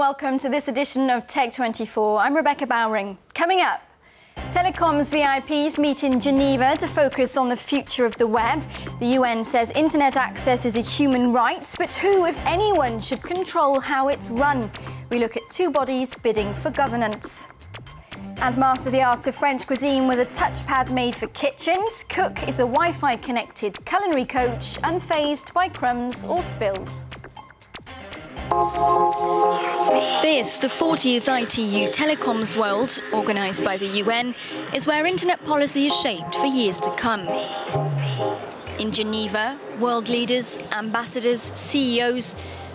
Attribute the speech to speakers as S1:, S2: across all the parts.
S1: welcome to this edition of Tech24. I'm Rebecca Bowring. Coming up, telecoms VIPs meet in Geneva to focus on the future of the web. The UN says internet access is a human right, but who, if anyone, should control how it's run? We look at two bodies bidding for governance. And master the arts of French cuisine with a touchpad made for kitchens. Cook is a Wi-Fi connected culinary coach, unfazed by crumbs or spills. This, the 40th ITU Telecoms World, organised by the UN, is where internet policy is shaped for years to come. In Geneva, world leaders, ambassadors, CEOs,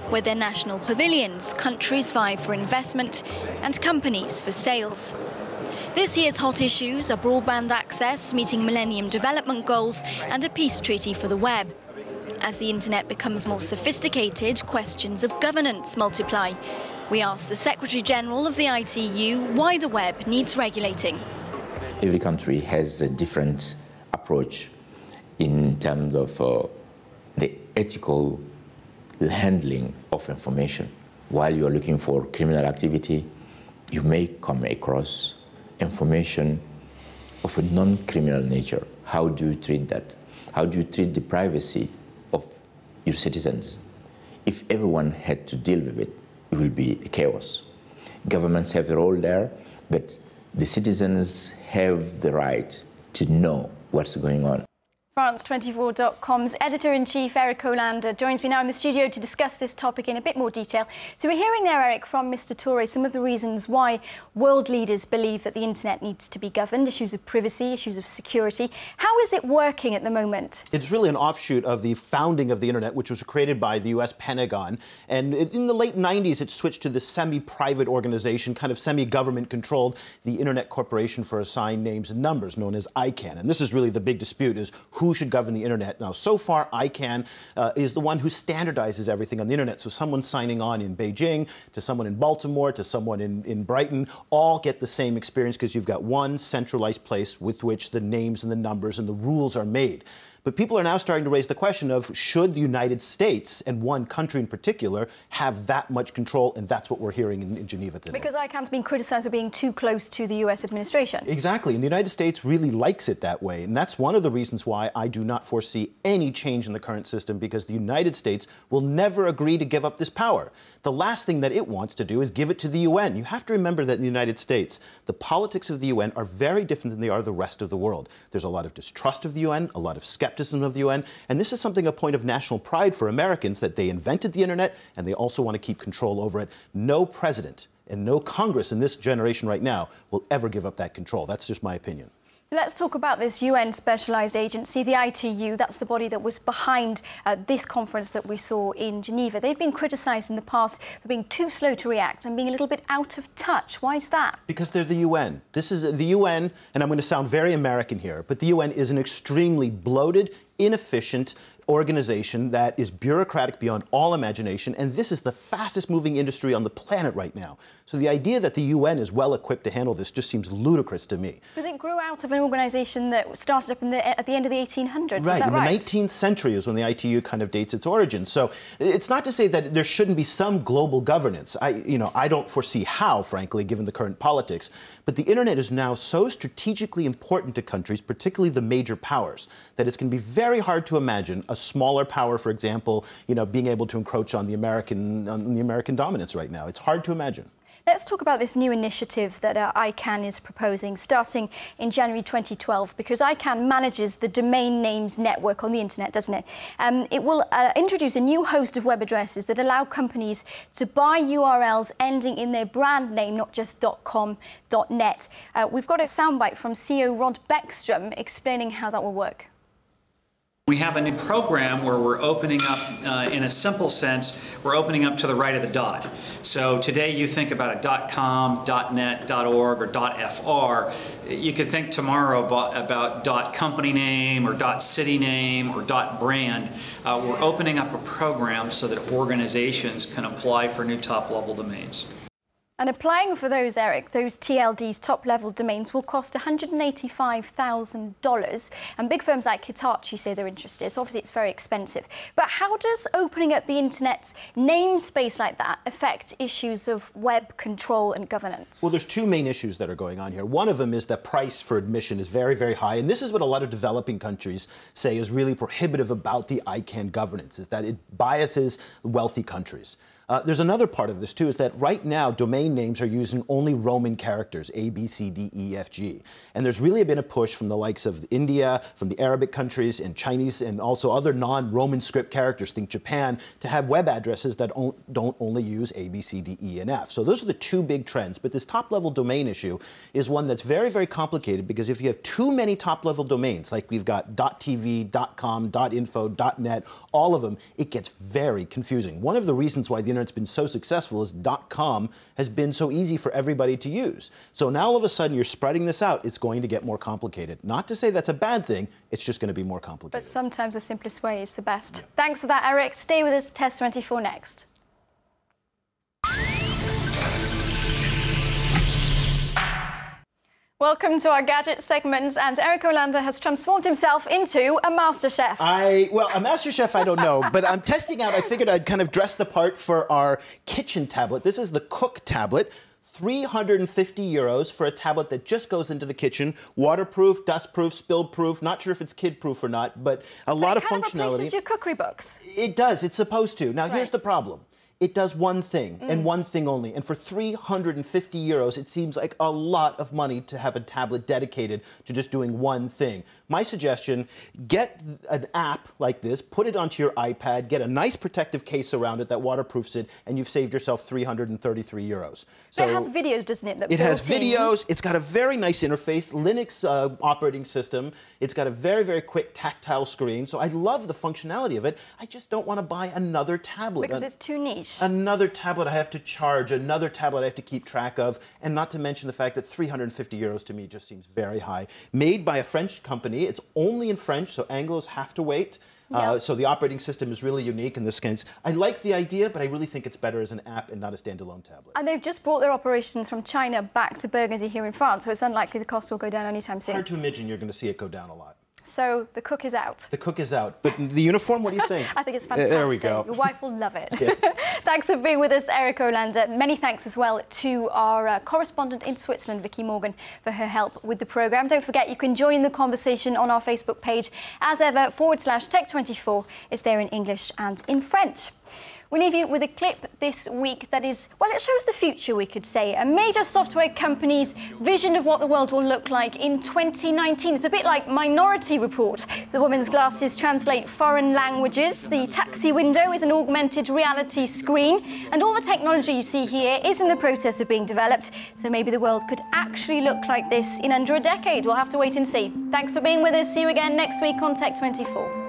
S1: with their national pavilions, countries vie for investment and companies for sales. This year's hot issues are broadband access, meeting Millennium Development Goals, and a peace treaty for the web. As the internet becomes more sophisticated, questions of governance multiply. We asked the Secretary-General of the ITU why the web needs regulating.
S2: Every country has a different approach in terms of the ethical handling of information. While you are looking for criminal activity, you may come across information of a non-criminal nature. How do you treat that? How do you treat the privacy of your citizens? If everyone had to deal with it, it will be a chaos. Governments have a role there, but the citizens have the right to know what's going on.
S1: France24.com's editor-in-chief, Eric OLANDER, joins me now in the studio to discuss this topic in a bit more detail. So we're hearing there, Eric, from Mr. Toure, some of the reasons why world leaders believe that the internet needs to be governed, issues of privacy, issues of security. How is it working at the moment? It's
S3: really an offshoot of the founding of the internet, which was created by the US Pentagon. And in the late 90s, it switched to this semi-private organization, kind of semi-government controlled, the Internet Corporation for Assigned Names and Numbers, known as ICANN. And this is really the big dispute, is who should govern the internet. Now, so far, ICANN is the one who standardizes everything on the internet. So someone signing on in Beijing, to someone in Baltimore, to someone in Brighton, all get the same experience because you've got one centralized place with which the names and the numbers and the rules are made. But people are now starting to raise the question of, should the United States, and one country in particular, have that much control? And that's what we're hearing in Geneva today.
S1: Because ICANN's been criticised for being too close to the US administration.
S3: Exactly. And the United States really likes it that way. And that's one of the reasons why I do not foresee any change in the current system, because the United States will never agree to give up this power. The last thing that it wants to do is give it to the UN. You have to remember that in the United States, the politics of the UN are very different than they are the rest of the world. There's a lot of distrust of the UN, a lot of skepticism of the UN, and this is something a point of national pride for Americans, that they invented the internet and they also want to keep control over it. No president and no Congress in this generation right now will ever give up that control. That's just my opinion.
S1: So let's talk about this UN specialised agency, the ITU. That's the body that was behind this conference that we saw in Geneva. They've been criticised in the past for being too slow to react and being a little bit out of touch. Why is that?
S3: Because they're the UN. This is the UN, and I'm going to sound very American here, but the UN is an extremely bloated, inefficient organization that is bureaucratic beyond all imagination, and this is the fastest moving industry on the planet right now. So the idea that the UN is well equipped to handle this just seems ludicrous to me.
S1: Because it grew out of an organisation that started up at the end of the 1800s,
S3: right,
S1: is that
S3: in the 19th century is when the ITU kind of dates its origin. So it's not to say that there shouldn't be some global governance. I don't foresee how, frankly, given the current politics. But the internet is now so strategically important to countries, particularly the major powers, that it's going to be very hard to imagine a smaller power, for example, being able to encroach on the American dominance right now. It's hard to imagine.
S1: Let's talk about this new initiative that ICANN is proposing, starting in January 2012, because ICANN manages the domain names network on the internet, doesn't it? It will introduce a new host of web addresses that allow companies to buy URLs ending in their brand name, not just .com, .net. We've got a soundbite from CEO Rod Beckstrom explaining how that will work.
S4: We have a new program where we're opening up, in a simple sense, we're opening up to the right of the dot. So today you think about a .com, .net, .org, or .fr. You could think tomorrow about .company name or .city name or .brand. We're opening up a program so that organizations can apply for new top-level domains.
S1: And applying for those, Eric, those TLDs, top-level domains, will cost $185,000. And big firms like Hitachi say they're interested. So obviously it's very expensive. But how does opening up the internet's namespace like that affect issues of web control and governance?
S3: Well, there's two main issues that are going on here. One of them is that price for admission is very, very high. And this is what a lot of developing countries say is really prohibitive about the ICANN governance, is that it biases wealthy countries. There's another part of this, too, is that right now domain names are using only Roman characters, A, B, C, D, E, F, G. And there's really been a push from the likes of India, from the Arabic countries, and Chinese, and also other non-Roman script characters, think Japan, to have web addresses that don't only use A, B, C, D, E, and F. So those are the two big trends. But this top-level domain issue is one that's very, very complicated, because if you have too many top-level domains, like we've got .tv, .com, .info, .net, all of them, it gets very confusing. One of the reasons why the internet's been so successful is .com has been so easy for everybody to use. So now all of a sudden you're spreading this out, it's going to get more complicated. Not to say that's a bad thing, it's just going to be more complicated.
S1: But sometimes the simplest way is the best. Yeah. Thanks for that, Eric. Stay with us, Test 24 next. Welcome to our gadget segment, and Eric Olander has transformed himself into a master chef.
S3: Well, a master chef, I don't know, but I'm testing out. I figured I'd kind of dress the part for our kitchen tablet. This is the Cook tablet. 350 euros for a tablet that just goes into the kitchen. Waterproof, dustproof, spill-proof. Not sure if it's kid-proof or not, but a lot of functionality. It kind of replaces
S1: your cookery books.
S3: It does. It's supposed to. Now, here's the problem. It does one thing, and one thing only. And for 350 euros, it seems like a lot of money to have a tablet dedicated to just doing one thing. My suggestion, get an app like this, put it onto your iPad, get a nice protective case around it that waterproofs it, and you've saved yourself 333 euros.
S1: So it has videos, doesn't it?
S3: It has videos. It's got a very nice interface, Linux operating system. It's got a very, very quick tactile screen. So I love the functionality of it. I just don't want to buy another tablet.
S1: Because it's too niche.
S3: Another tablet I have to charge, another tablet I have to keep track of, and not to mention the fact that 350 euros to me just seems very high. Made by a French company. It's only in French, so Anglos have to wait. Yeah. So the operating system is really unique in this case. I like the idea, but I really think it's better as an app and not a standalone tablet.
S1: And they've just brought their operations from China back to Burgundy here in France, so it's unlikely the cost will go down anytime soon.
S3: Hard to imagine you're going to see it go down a lot.
S1: So the cook is out.
S3: The cook is out. But the uniform, what do you think?
S1: I think it's fantastic.
S3: There we go.
S1: Your wife will love it.
S3: Yes.
S1: Thanks for being with us, Eric Olander. Many thanks as well to our correspondent in Switzerland, Vicky Morgan, for her help with the programme. Don't forget, you can join in the conversation on our Facebook page. As ever, /Tech24 is there in English and in French. We leave you with a clip this week that is, well, it shows the future, we could say. A major software company's vision of what the world will look like in 2019. It's a bit like Minority Report. The woman's glasses translate foreign languages. The taxi window is an augmented reality screen. And all the technology you see here is in the process of being developed. So maybe the world could actually look like this in under a decade. We'll have to wait and see. Thanks for being with us. See you again next week on Tech24.